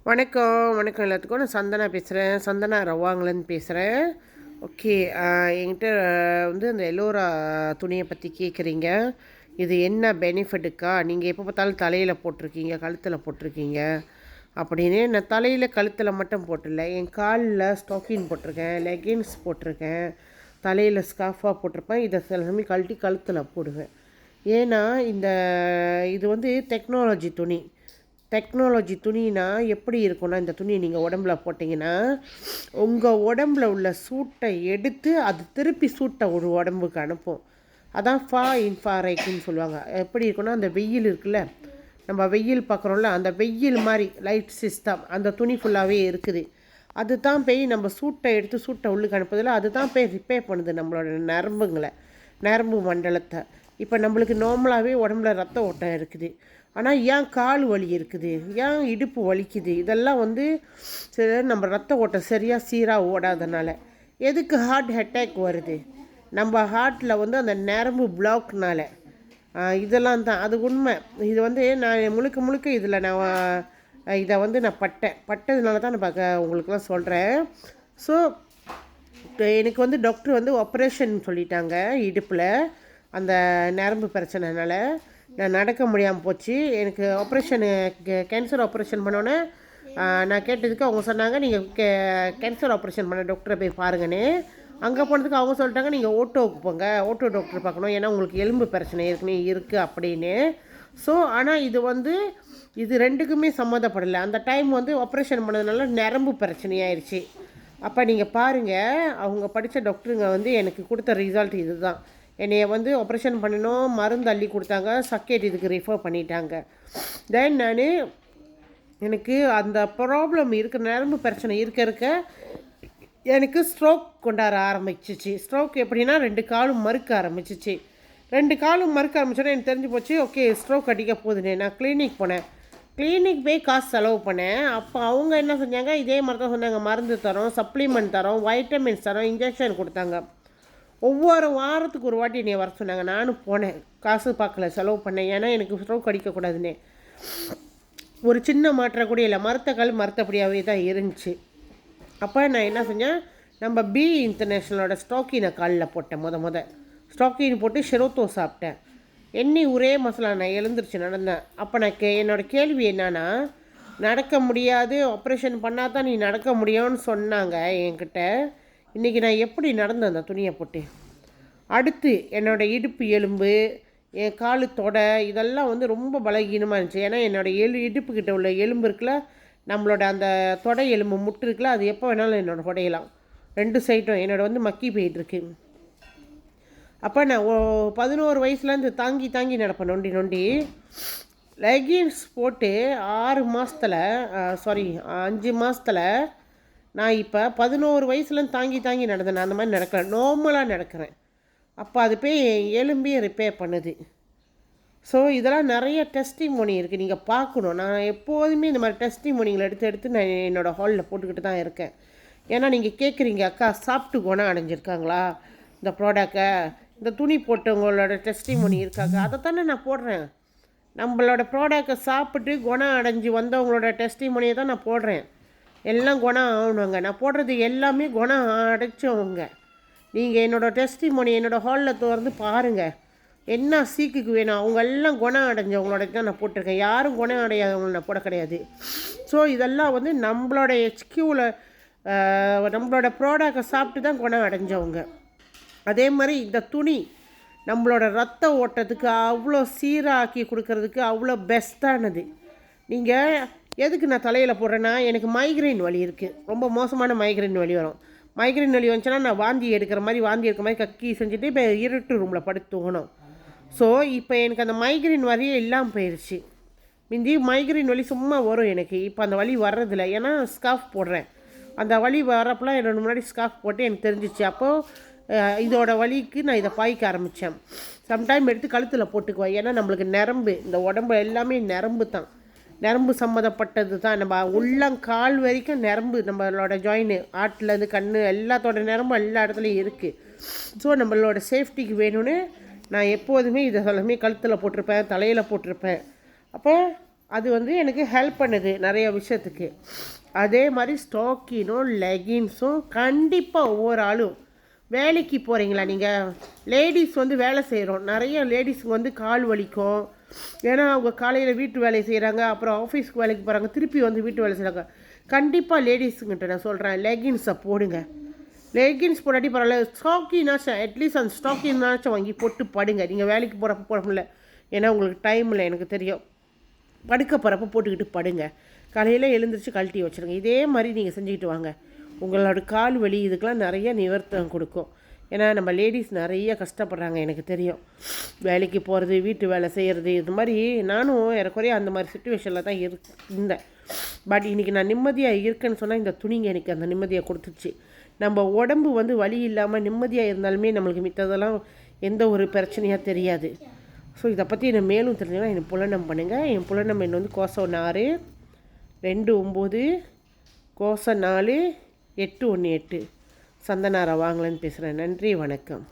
வணக்கம் வணக்கம் எல்லாத்துக்கும். நான் சந்தனா பேசுகிறேன். சந்தனா ரவாங்கலேருந்து பேசுகிறேன். ஓகே. என்கிட்ட அந்த எல்லோரா துணியை பற்றி கேட்குறீங்க. இது என்ன பெனிஃபிட்டுக்கா? நீங்கள் எப்போ பார்த்தாலும் தலையில் போட்டிருக்கீங்க, கழுத்தில் போட்டிருக்கீங்க அப்படின்னு. நான் தலையில் கழுத்தில் மட்டும் போட்டில்ல, என் காலில் ஸ்டாக்கின் போட்டிருக்கேன், லெகின்ஸ் போட்டிருக்கேன், தலையில் ஸ்கார்ஃபாக போட்டிருப்பேன். இதை சில சமயம் கழட்டி கழுத்தில் போடுவேன். ஏன்னா இது டெக்னாலஜி துணினா எப்படி இருக்குன்னா, இந்த துணியை நீங்கள் உடம்புல போட்டிங்கன்னா உங்கள் உடம்புல உள்ள சூட்டை எடுத்து அது திருப்பி சூட்டை ஒரு உடம்புக்கு அனுப்பும். அதான் இன்ஃபாரைக்குன்னு சொல்லுவாங்க. எப்படி இருக்குன்னா, அந்த வெயில் இருக்குல்ல, நம்ம வெயில் பார்க்குறோம்ல, அந்த வெயில் மாதிரி லைட் சிஸ்டம் அந்த துணி ஃபுல்லாகவே இருக்குது. அது தான் போய் நம்ம சூட்டை எடுத்து சூட்டை உள்ளுக்கு அனுப்புதில்ல, அது தான் போய் ரிப்பேர் பண்ணுது நம்மளோட நரம்பு மண்டலத்தை. இப்போ நம்மளுக்கு நார்மலாகவே உடம்புல ரத்த ஓட்டம் இருக்குது, ஆனால் ஏன் கால் வலி இருக்குது, ஏன் இடுப்பு வலிக்குது, இதெல்லாம் சரி நம்ம ரத்த ஓட்டம் சரியாக சீராக ஓடாதனால. எதுக்கு ஹார்ட் அட்டாக் வருது? நம்ம ஹார்ட்டில் அந்த நரம்பு பிளாக்னால. இதெல்லாம் தான் அது உண்மை. இது நான் முழுக்க இதில் இதை நான் பட்டதுனால தான் நான் உங்களுக்குலாம் சொல்கிறேன். ஸோ எனக்கு டாக்டர் ஆப்ரேஷன் சொல்லிட்டாங்க இடுப்பில், அந்த நரம்பு பிரச்சனைனால நான் நடக்க முடியாமல் போச்சு. எனக்கு கேன்சர் ஆப்ரேஷன் பண்ணோன்னே நான் கேட்டதுக்கு அவங்க சொன்னாங்க, நீங்கள் கேன்சர் ஆப்ரேஷன் பண்ண டாக்டரை போய் பாருங்கன்னு. அங்கே போனதுக்கு அவங்க சொல்லிட்டாங்க, நீங்கள் ஓட்டோவுக்கு போங்க, ஓட்டோ டாக்டர் பார்க்கணும், ஏன்னா உங்களுக்கு எலும்பு பிரச்சனை இருக்குது அப்படின்னு. ஸோ ஆனால் இது ரெண்டுக்குமே சம்மந்தப்படலை. அந்த டைம் ஆப்ரேஷன் பண்ணதுனால நரம்பு பிரச்சனையாயிருச்சு. அப்போ நீங்கள் பாருங்கள், அவங்க படித்த டாக்டருங்க எனக்கு கொடுத்த ரிசல்ட் இது தான். என்னைய ஆப்ரேஷன் பண்ணணும், மருந்து அள்ளி கொடுத்தாங்க, சர்க்கேட் இதுக்கு ரிஃபர் பண்ணிட்டாங்க. தென் எனக்கு அந்த ப்ராப்ளம் நரம்பு பிரச்சனை இருக்க எனக்கு ஸ்ட்ரோக் கொண்டாட ஆரம்பிச்சிச்சு. ஸ்ட்ரோக் எப்படின்னா, 2 காலும் மறுக்க ஆரம்பிச்சிச்சு. 2 காலும் மறுக்க ஆரம்பிச்சோன்னே எனக்கு தெரிஞ்சு போச்சு, ஓகே ஸ்ட்ரோக் அடிக்க போகுதுன்னு. நான் கிளினிக் போனேன். கிளினிக் போய் காசு செலவு பண்ணேன். அப்போ அவங்க என்ன செஞ்சாங்க, இதே மாதிரி தான் சொன்னாங்க, மருந்து தரோம், சப்ளிமெண்ட் தரோம், வைட்டமின்ஸ் தரோம், இன்ஜெக்ஷன் கொடுத்தாங்க. ஒவ்வொரு வாரத்துக்கு ஒரு வாட்டி என்னை வர சொன்னாங்க. நானும் போனேன், காசு பார்க்கல, செலவு பண்ணேன். ஏன்னா எனக்கு ஸ்ட்ரோக் அடிக்கக்கூடாதுன்னு. ஒரு சின்ன மாற்றம் கூட இல்லை, மரத்தபடியாகவே தான் இருந்துச்சு. அப்போ நான் என்ன செஞ்சேன், நம்ம இன்டர்நேஷ்னலோட ஸ்டாக்கினை காலில் போட்டேன். ஸ்டாக்கின் போட்டு ஷெரோத்தோ சாப்பிட்டேன். ஒரே மசாலா நான் எழுந்திரிச்சு நடந்தேன். அப்போ என்னோடய கேள்வி என்னன்னா, நடக்க முடியாது, ஆப்ரேஷன் பண்ணால் தான் நீ நடக்க முடியும்னு சொன்னாங்க என்கிட்ட. இன்றைக்கி நான் எப்படி நடந்தேன் அந்த துணியை போட்டு. அடுத்து என்னோடய இடுப்பு எலும்பு, என் காலு தொடை, இதெல்லாம் ரொம்ப பலகீனமாக இருந்துச்சு. ஏன்னா என்னோடய இடுப்புக்கிட்ட உள்ள எலும்பு இருக்குல்ல, நம்மளோட அந்த தொடை எலும்பு முட்டு இருக்குல்ல, அது எப்போ வேணாலும் என்னோடய உடையலாம். 2 சைட்டும் என்னோட மக்கி போயிட்டுருக்கு. அப்போ நான் 11 வயசுலேருந்து தாங்கி நடப்பேன், நொண்டி லெகின்ஸ் போட்டு 6 மாதத்தில் 5 மாதத்தில் நான் இப்போ 11 வயசுலேருந்து தாங்கி நடந்தேன். நான் அந்த மாதிரி நடக்கிறேன், நார்மலாக நடக்கிறேன். அப்போ அது போய் எலும்பையும் ரிப்பேர் பண்ணுது. ஸோ இதெல்லாம் நிறைய டெஸ்டிமோனி இருக்குது, நீங்கள் பார்க்கணும். நான் எப்போதுமே இந்த மாதிரி டெஸ்டிமோனிங்களை எடுத்து நான் என்னோடய ஹாலில் போட்டுக்கிட்டு தான் இருக்கேன். ஏன்னா நீங்கள் கேட்குறீங்க, அக்கா சாப்பிட்டு குணம் அடைஞ்சிருக்காங்களா இந்த ப்ராடக்டை, இந்த துணி போட்டவங்களோட டெஸ்டிமோனி இருக்காங்க, அதை தானே நான் போடுறேன். நம்மளோட ப்ராடக்டை சாப்பிட்டு குணம் அடைஞ்சி வந்தவங்களோட டெஸ்டிமோனியை தான் நான் போடுறேன். எல்லாம் குணம் ஆகணுங்க. நான் போடுறது எல்லாமே குணம் அடைச்சவங்க. நீங்கள் என்னோடய டெஸ்டிமோனி என்னோடய ஹாலில் திறந்து பாருங்கள், என்ன சீக்குக்கு வேணும், அவங்க எல்லாம் குணம் அடைஞ்சவங்களோட தான் நான் போட்டிருக்கேன். யாரும் குணம் அடையாதவங்களை நான் போட கிடையாது. ஸோ இதெல்லாம் நம்மளோட ஹெச்கியூவில் நம்மளோட ப்ராடக்டை சாப்பிட்டு தான் குணம் அடைஞ்சவங்க. அதே மாதிரி இந்த துணி நம்மளோட ரத்த ஓட்டத்துக்கு அவ்வளோ சீராக்கி கொடுக்கறதுக்கு அவ்வளோ பெஸ்ட்டானது. நீங்கள் எதுக்கு நான் தலையில் போடுறேன்னா, எனக்கு மைக்ரைன் வலி இருக்குது, ரொம்ப மோசமான மைக்ரைன் வலி வரும். மைக்ரைன் வலி வந்துச்சுன்னா நான் வாந்தி எடுக்கிற மாதிரி கக்கி செஞ்சுட்டு இப்போ இருட்டு ரூமில் படுத்து தூங்கணும். ஸோ இப்போ எனக்கு அந்த மைக்ரைன் வலியே இல்லாமல் போயிடுச்சு. மிந்தி மைக்ரைன் வலி சும்மா வரும் எனக்கு, இப்போ அந்த வலி வர்றதில்ல. ஏன்னா ஸ்கார்ஃப் போடுறேன். அந்த வலி வரப்பெல்லாம் என்னோட முன்னாடி ஸ்கார்ஃப் போட்டு எனக்கு தெரிஞ்சிச்சு. அப்போது இதோட வலிக்கு நான் இதை பாய்க்க ஆரம்பித்தேன். சம்டைம் எடுத்து கழுத்தில் போட்டுக்குவேன். ஏன்னா நம்மளுக்கு நரம்பு, இந்த உடம்பு எல்லாமே நரம்பு தான், நரம்பு சம்மந்தப்பட்டது தான். நம்ம உள்ளங்கால் வரைக்கும் நரம்பு, நம்மளோட ஜாயின், ஆட்டிலேருந்து கண், எல்லாத்தோட நரம்பு எல்லா இடத்துலையும் இருக்குது. ஸோ நம்மளோட சேஃப்டிக்கு வேணும்னு நான் எப்போதுமே இதை எல்லாமே கழுத்தில் போட்டிருப்பேன், தலையில் போட்டிருப்பேன். அப்போ அது வந்து எனக்கு ஹெல்ப் பண்ணுது நிறைய விஷயத்துக்கு. அதே மாதிரி ஸ்டாக்கினும் லெகின்ஸும் கண்டிப்பாக ஒவ்வொரு ஆளும் வேலைக்கு போகிறீங்களா நீங்கள், லேடிஸ் வந்து வேலை செய்கிறோம், நிறைய லேடிஸுக்கு வந்து கால் வலிக்கும். ஏன்னா அவங்க காலையில் வீட்டு வேலை செய்கிறாங்க, அப்புறம் ஆஃபீஸ்க்கு வேலைக்கு போகிறாங்க, திருப்பி வந்து வீட்டு வேலை செய்கிறாங்க. கண்டிப்பாக லேடிஸுங்கிட்ட நான் சொல்கிறேன், லெகின்ஸை போடுங்க. லெகின்ஸ் போடாட்டி பரவாயில்ல, ஸ்டாக்கினாச்சும் அட்லீஸ்ட் அந்த ஸ்டாக்கினாச்சும் வாங்கி போட்டு படுங்க. நீங்கள் வேலைக்கு போகிறப்ப போட முடியல, ஏன்னா உங்களுக்கு டைம் இல்லை எனக்கு தெரியும். படுக்க போகிறப்ப போட்டுக்கிட்டு படுங்க. காலையில் எழுந்திரிச்சு கழட்டி வச்சுருங்க. இதே மாதிரி நீங்கள் செஞ்சுக்கிட்டு வாங்க. உங்களோட கால் வலி இதுக்கெலாம் நிறைய நிவர்த்தம் கொடுக்கும். ஏன்னா நம்ம லேடிஸ் நிறைய கஷ்டப்படுறாங்க எனக்கு தெரியும். வேலைக்கு போகிறது, வீட்டு வேலை செய்கிறது, இது மாதிரி நானும் ஏறக்குறைய அந்த மாதிரி சுச்சுவேஷனில் தான் இருந்தேன். பட் இன்றைக்கி நான் நிம்மதியாக இருக்கேன்னு சொன்னால் இந்த துணிங்க எனக்கு அந்த நிம்மதியை கொடுத்துச்சு. நம்ம உடம்பு வந்து வலி இல்லாமல் நிம்மதியாக இருந்தாலுமே நம்மளுக்கு மித்ததெல்லாம் எந்த ஒரு பிரச்சனையாக தெரியாது. ஸோ இதை பற்றி என்னை மேலும் தெரிஞ்சுன்னா என்னை புலனம் பண்ணுங்கள். என் புலனம் எண் வந்து கோசம் 4 29 கோசம் 4 818. சந்தனாரா வாங்கலன்னு பேசுகிறேன். நன்றி, வணக்கம்.